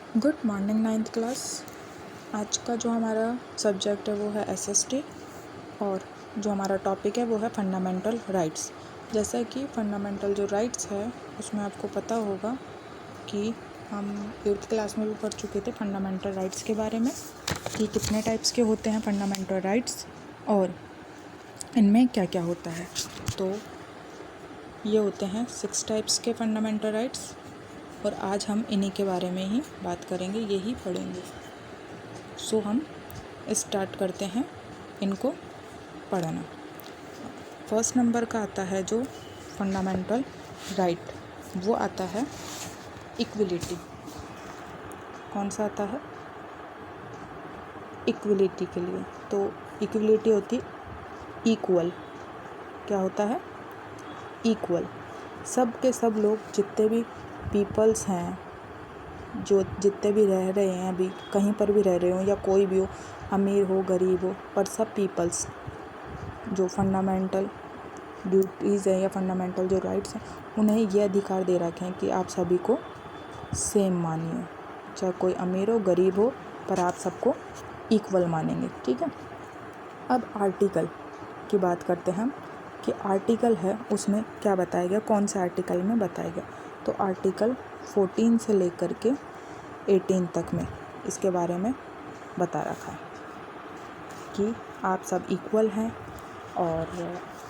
Good morning ninth class. आज का जो हमारा सब्जेक्ट है वो है एसएसटी और जो हमारा टॉपिक है वो है फंडामेंटल राइट्स। जैसा कि फंडामेंटल जो राइट्स है उसमें आपको पता होगा कि हम 8th क्लास में भी पढ़ चुके थे फंडामेंटल राइट्स के बारे में कि कितने टाइप्स के होते हैं फंडामेंटल राइट्स और इनमें क्या क्या होता है। तो ये होते हैं 6 टाइप्स के फंडामेंटल राइट्स और आज हम इन्हीं के बारे में ही बात करेंगे, यही पढ़ेंगे। सो हम स्टार्ट करते हैं इनको पढ़ना। फर्स्ट नंबर का आता है जो फंडामेंटल राइट, वो आता है इक्वलिटी। कौन सा आता है? इक्वलिटी के लिए। तो इक्वलिटी होती इक्वल। क्या होता है? इक्वल। सब के सब लोग जितने भी पीपल्स हैं, जो जितने भी रह रहे हैं, अभी कहीं पर भी रह रहे हो या कोई भी हो, अमीर हो गरीब हो, पर सब पीपल्स जो फंडामेंटल ड्यूटीज़ है या फंडामेंटल जो राइट्स हैं उन्हें ये अधिकार दे रखे हैं कि आप सभी को सेम मानिए, चाहे कोई अमीर हो गरीब हो, पर आप सबको इक्वल मानेंगे। ठीक है। अब आर्टिकल की बात करते हैं हम कि आर्टिकल है उसमें क्या बताया गया, कौन से आर्टिकल में बताया गया। तो आर्टिकल 14 से लेकर के 18 तक में इसके बारे में बता रखा है कि आप सब इक्वल हैं और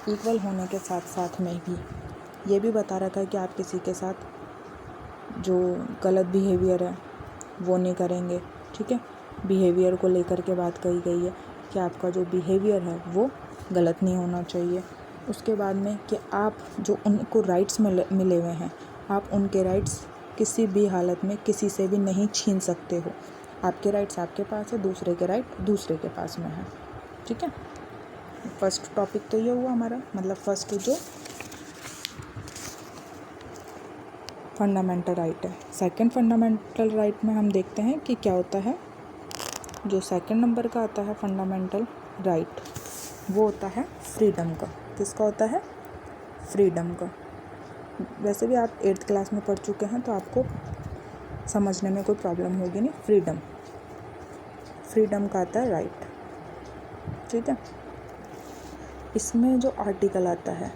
इक्वल होने के साथ साथ में ही ये भी बता रखा है कि आप किसी के साथ जो गलत बिहेवियर है वो नहीं करेंगे। ठीक है। बिहेवियर को लेकर के बात कही गई है कि आपका जो बिहेवियर है वो गलत नहीं होना चाहिए। उसके बाद में कि आप जो उनको राइट्स मिले हुए हैं, आप उनके राइट्स किसी भी हालत में किसी से भी नहीं छीन सकते हो। आपके राइट्स आपके पास है, दूसरे के राइट दूसरे के पास में है। ठीक है। फर्स्ट टॉपिक तो ये हुआ हमारा, मतलब फर्स्ट जो फंडामेंटल राइट है। सेकंड फंडामेंटल राइट में हम देखते हैं कि क्या होता है। जो सेकंड नंबर का आता है फंडामेंटल राइट, वो होता है फ्रीडम का। किसका होता है? फ्रीडम का। वैसे भी आप 8th क्लास में पढ़ चुके हैं तो आपको समझने में कोई प्रॉब्लम होगी नहीं। फ्रीडम का आता है राइट। ठीक है। इसमें जो आर्टिकल आता है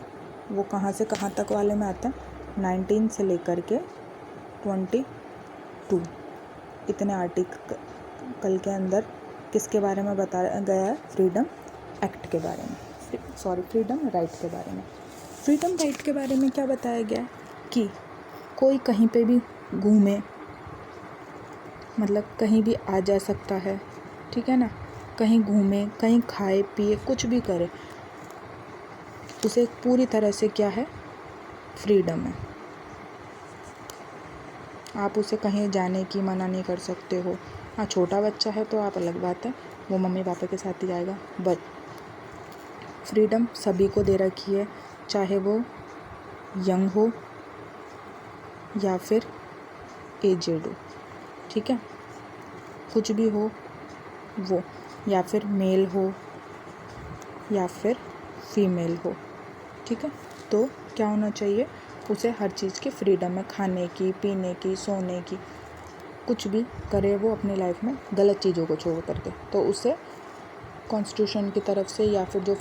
वो कहाँ से कहाँ तक वाले में आता है? 19 से लेकर के 22 इतने आर्टिकल के अंदर किसके बारे में बताया गया है? फ्रीडम एक्ट के बारे में, फ्रीडम राइट के बारे में। फ्रीडम राइट के बारे में क्या बताया गया है कि कोई कहीं पे भी घूमे, मतलब कहीं भी आ जा सकता है। ठीक है ना। कहीं घूमे, कहीं खाए पिए, कुछ भी करे, उसे पूरी तरह से क्या है? फ्रीडम है। आप उसे कहीं जाने की मना नहीं कर सकते हो। हाँ, छोटा बच्चा है तो आप अलग बात है, वो मम्मी पापा के साथ ही जाएगा, बट फ्रीडम सभी को दे रखी है, चाहे वो यंग हो या फिर एजेड हो। ठीक है। कुछ भी हो वो, या फिर मेल हो या फिर फीमेल हो। ठीक है। तो क्या होना चाहिए? उसे हर चीज़ की फ्रीडम है, खाने की, पीने की, सोने की, कुछ भी करे वो अपनी लाइफ में गलत चीज़ों को छोड़ करके। तो उसे कॉन्स्टिट्यूशन की तरफ से या फिर जो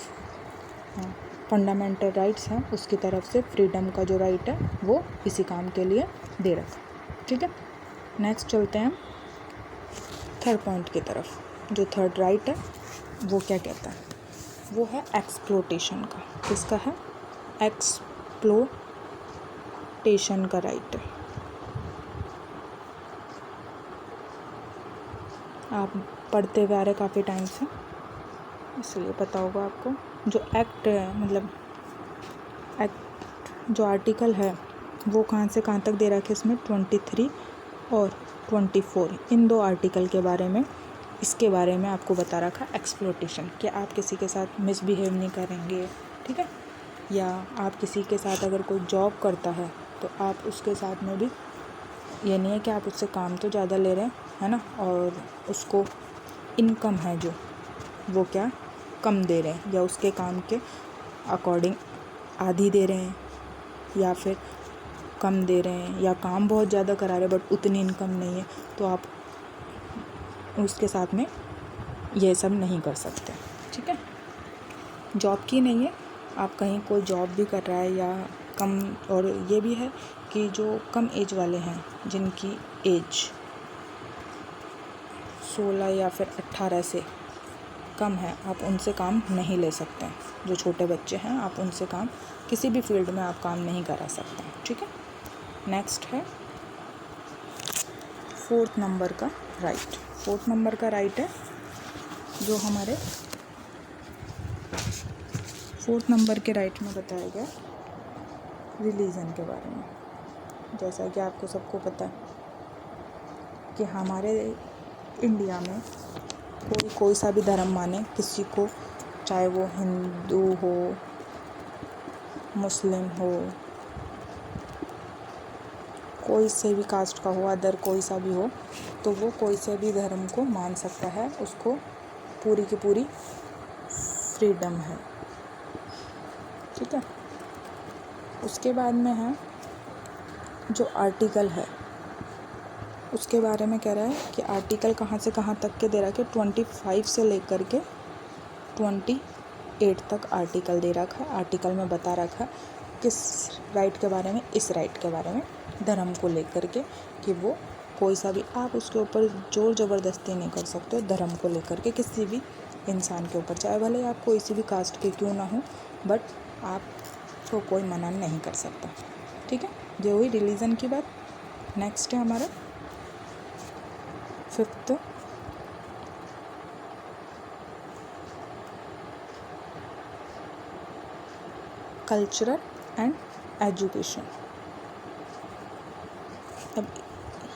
फंडामेंटल राइट्स हैं उसकी तरफ से फ्रीडम का जो राइट है वो इसी काम के लिए दे रखा। ठीक है। नेक्स्ट चलते हैं थर्ड पॉइंट की तरफ। जो थर्ड राइट है वो क्या कहता है? वो है एक्सप्लोटेशन का। किसका है? एक्सप्लोटेशन का राइट है। आप पढ़ते हुए आ रहे काफ़ी टाइम से, इसलिए पता होगा आपको। जो एक्ट है, मतलब एक्ट जो आर्टिकल है वो कहाँ से कहाँ तक दे रखा है इसमें? 23 और 24, इन 2 आर्टिकल के बारे में, इसके बारे में आपको बता रखा एक्सप्लोटेशन कि आप किसी के साथ मिसबिहेव नहीं करेंगे। ठीक है। या आप किसी के साथ अगर कोई जॉब करता है तो आप उसके साथ में भी ये नहीं है कि आप उससे काम तो ज़्यादा ले रहे हैं, है ना, और उसको इनकम है जो वो क्या कम दे रहे हैं, या उसके काम के अकॉर्डिंग आधी दे रहे हैं, या फिर कम दे रहे हैं या काम बहुत ज़्यादा करा रहे हैं बट उतनी इनकम नहीं है, तो आप उसके साथ में ये सब नहीं कर सकते। ठीक है, जॉब की नहीं है, आप कहीं कोई जॉब भी कर रहा है या कम, और ये भी है कि जो कम एज वाले हैं, जिनकी एज 16 या फिर 18 से कम है, आप उनसे काम नहीं ले सकते हैं। जो छोटे बच्चे हैं, आप उनसे काम किसी भी फील्ड में आप काम नहीं करा सकते हैं। ठीक है, नेक्स्ट है 4th नंबर का राइट। 4th नंबर का राइट है जो हमारे 4th नंबर के राइट में बताया गया रिलीजन के बारे में। जैसा कि आपको सबको पता है कि हमारे इंडिया में कोई सा भी धर्म माने किसी को, चाहे वो हिंदू हो, मुस्लिम हो, कोई से भी कास्ट का हो, अदर कोई सा भी हो, तो वो कोई से भी धर्म को मान सकता है, उसको पूरी की पूरी फ्रीडम है। ठीक है, उसके बाद में है जो आर्टिकल है, उसके बारे में कह रहा है कि आर्टिकल कहाँ से कहाँ तक के दे रहा है कि 25 से लेकर के 28 तक आर्टिकल दे रखा है। आर्टिकल में बता रखा है किस राइट के बारे में, इस राइट के बारे में, धर्म को लेकर के, कि वो कोई सा भी, आप उसके ऊपर जोर ज़बरदस्ती नहीं कर सकते हो धर्म को लेकर के किसी भी इंसान के ऊपर, चाहे भले आप कोई सी भी कास्ट के क्यों ना हो, बट आपको कोई मना नहीं कर सकता। ठीक है, ये हुई रिलीजन की बात। नेक्स्ट है हमारा 5th कल्चरल एंड एजुकेशन। अब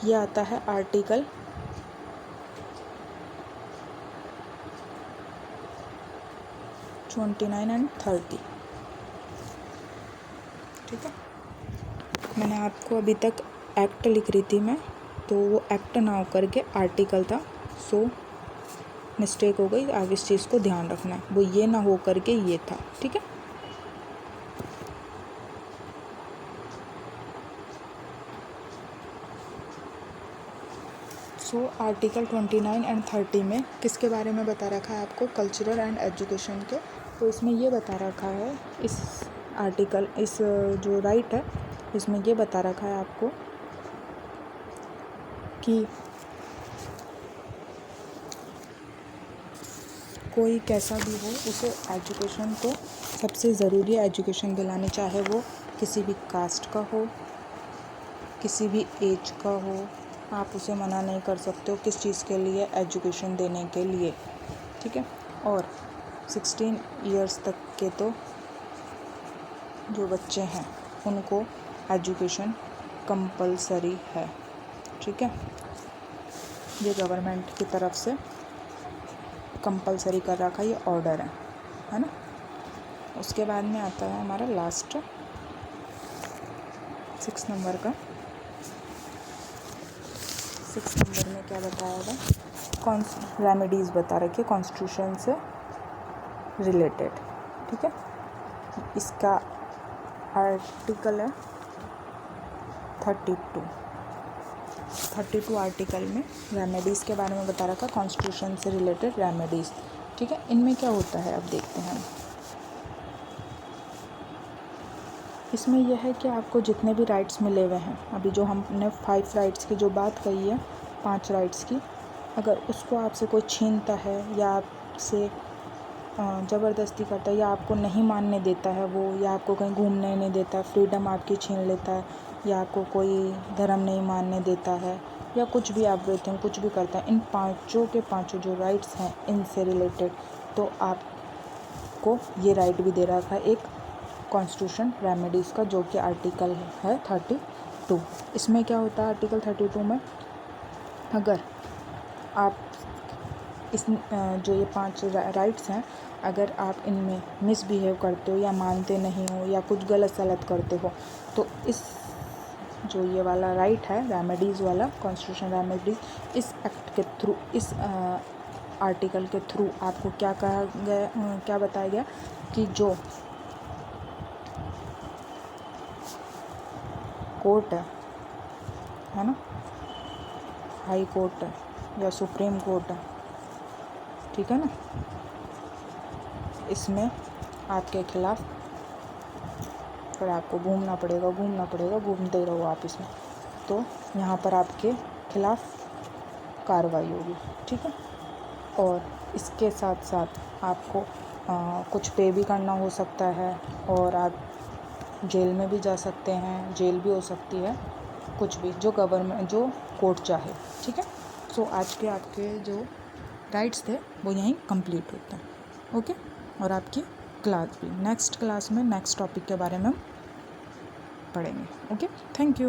ये आता है आर्टिकल 29 एंड 30। ठीक है, मैंने आपको अभी तक एक्ट लिख रही थी मैं, तो वो एक्ट ना होकर के आर्टिकल था, सो मिस्टेक हो गई। आगे इस चीज़ को ध्यान रखना है, वो ये ना हो करके ये था। ठीक है, सो आर्टिकल 29 एंड 30 में किसके बारे में बता रखा है आपको, कल्चरल एंड एजुकेशन के। तो इसमें ये बता रखा है, इस आर्टिकल, इस जो राइट है, इसमें ये बता रखा है आपको कि कोई कैसा भी हो, उसे एजुकेशन को सबसे ज़रूरी है एजुकेशन दिलानी, चाहे वो किसी भी कास्ट का हो, किसी भी एज का हो, आप उसे मना नहीं कर सकते हो किस चीज़ के लिए, एजुकेशन देने के लिए। ठीक है, और 16 इयर्स तक के तो जो बच्चे हैं उनको एजुकेशन कंपलसरी है। ठीक है, ये गवर्नमेंट की तरफ से कंपलसरी कर रखा ये ऑर्डर है ना। उसके बाद में आता है हमारा लास्ट 6 नंबर का। 6 नंबर में क्या बताया गया, रेमेडीज़ बता रखी है कॉन्स्टिट्यूशन से रिलेटेड। ठीक है, इसका आर्टिकल है 32 आर्टिकल में रेमेडीज़ के बारे में बता रखा, कॉन्स्टिट्यूशन से रिलेटेड रेमेडीज़। ठीक है, इनमें क्या होता है अब देखते हैं। इसमें यह है कि आपको जितने भी राइट्स मिले हुए हैं, अभी जो हमने 5 राइट्स की जो बात कही है, 5 राइट्स की, अगर उसको आपसे कोई छीनता है या आपसे ज़बरदस्ती करता है या आपको नहीं मानने देता है वो, या आपको कहीं घूमने नहीं देता, फ्रीडम आपकी छीन लेता है, या आपको कोई धर्म नहीं मानने देता है, या कुछ भी आप ब्रीथिंग कुछ भी करता है, इन पांचों के पांचों जो राइट्स हैं इनसे रिलेटेड, तो आपको ये राइट भी दे रखा है एक कॉन्स्टिट्यूशन रेमेडीज़ का, जो कि आर्टिकल है 32। इसमें क्या होता है आर्टिकल 32 में, अगर आप इस जो ये 5 राइट्स हैं, अगर आप इनमें मिसबिहेव करते हो या मानते नहीं हो या कुछ गलत सलत करते हो, तो इस जो ये वाला राइट है रेमेडीज़ वाला, कॉन्स्टिट्यूशन रेमेडीज़, इस एक्ट के थ्रू, इस आर्टिकल के थ्रू आपको क्या कहा गया, क्या बताया गया कि जो कोर्ट है ना, हाई कोर्ट है या सुप्रीम कोर्ट है, ठीक है ना, इसमें आपके खिलाफ़ फिर आपको घूमना पड़ेगा, घूमते रहो आप इसमें, तो यहाँ पर आपके खिलाफ़ कार्रवाई होगी, ठीक है। और इसके साथ साथ आपको कुछ पे भी करना हो सकता है और आप जेल में भी जा सकते हैं, जेल भी हो सकती है, कुछ भी जो कोर्ट चाहे, ठीक है। सो आज के आपके जो राइट्स थे वो यहीं कंप्लीट होते हैं, ओके। और आपकी क्लास भी नेक्स्ट क्लास में नेक्स्ट टॉपिक के बारे में हम पढ़ेंगे, ओके। Thank you.